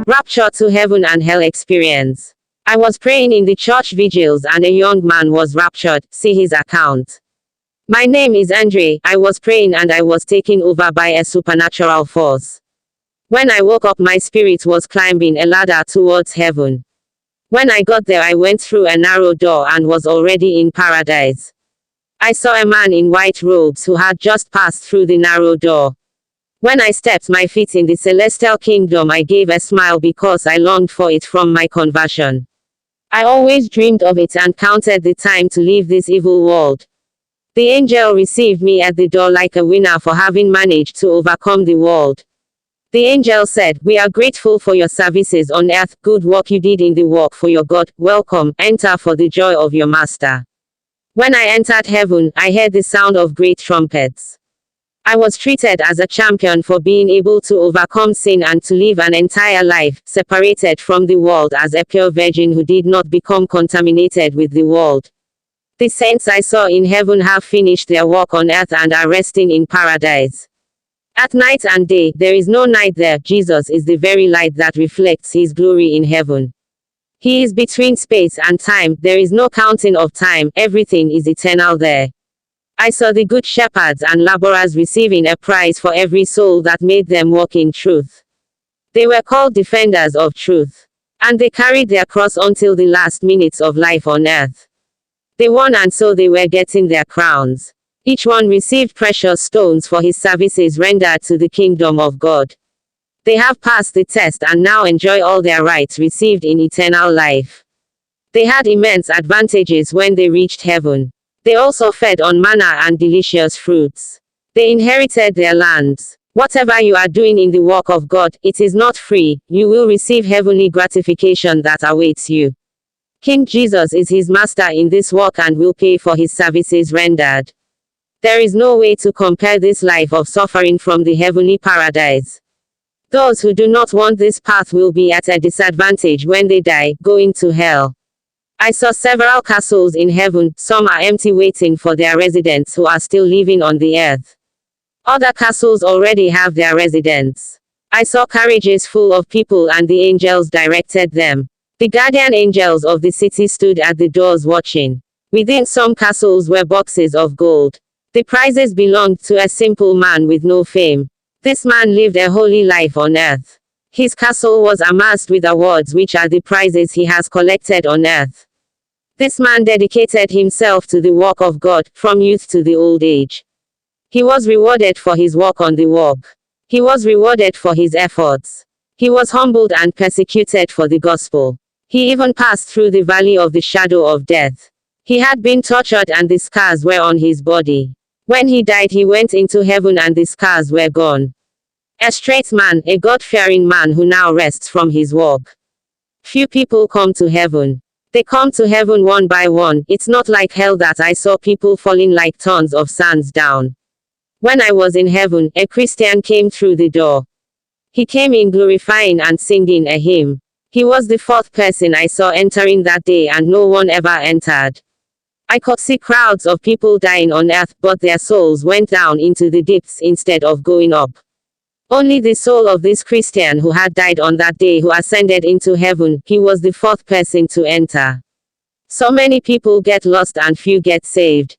Rapture to heaven and hell experience. I was praying in the church vigils and a young man was raptured. See his account. My name is Andre. I was praying and I was taken over by a supernatural force. When I woke up, my spirit was climbing a ladder towards heaven. When I got there, I went through a narrow door and was already in paradise. I saw a man in white robes who had just passed through the narrow door. When I stepped my feet in the celestial kingdom, I gave a smile because I longed for it from my conversion. I always dreamed of it and counted the time to leave this evil world. The angel received me at the door like a winner for having managed to overcome the world. The angel said, "We are grateful for your services on earth, good work you did in the work for your God. Welcome, enter for the joy of your master." When I entered heaven, I heard the sound of great trumpets. I was treated as a champion for being able to overcome sin and to live an entire life, separated from the world as a pure virgin who did not become contaminated with the world. The saints I saw in heaven have finished their work on earth and are resting in paradise. At night and day, there is no night there. Jesus is the very light that reflects his glory in heaven. He is between space and time. There is no counting of time. Everything is eternal there. I saw the good shepherds and laborers receiving a prize for every soul that made them walk in truth. They were called defenders of truth. And they carried their cross until the last minutes of life on earth. They won, and so they were getting their crowns. Each one received precious stones for his services rendered to the kingdom of God. They have passed the test and now enjoy all their rights received in eternal life. They had immense advantages when they reached heaven. They also fed on manna and delicious fruits. They inherited their lands. Whatever you are doing in the work of God, it is not free. You will receive heavenly gratification that awaits you. King Jesus is his master in this work and will pay for his services rendered. There is no way to compare this life of suffering from the heavenly paradise. Those who do not want this path will be at a disadvantage when they die, going to hell. I saw several castles in heaven. Some are empty, waiting for their residents who are still living on the earth. Other castles already have their residents. I saw carriages full of people and the angels directed them. The guardian angels of the city stood at the doors watching. Within some castles were boxes of gold. The prizes belonged to a simple man with no fame. This man lived a holy life on earth. His castle was amassed with awards, which are the prizes he has collected on earth. This man dedicated himself to the work of God, from youth to the old age. He was rewarded for his work on the work. He was rewarded for his efforts. He was humbled and persecuted for the gospel. He even passed through the valley of the shadow of death. He had been tortured and the scars were on his body. When he died, he went into heaven and the scars were gone. A straight man, a God-fearing man who now rests from his work. Few people come to heaven. They come to heaven one by one. It's not like hell that I saw people falling like tons of sands down. When I was in heaven, a Christian came through the door. He came in glorifying and singing a hymn. He was the fourth person I saw entering that day, and no one ever entered. I could see crowds of people dying on earth, but their souls went down into the depths instead of going up. Only the soul of this Christian who had died on that day who ascended into heaven. He was the fourth person to enter. So many people get lost and few get saved.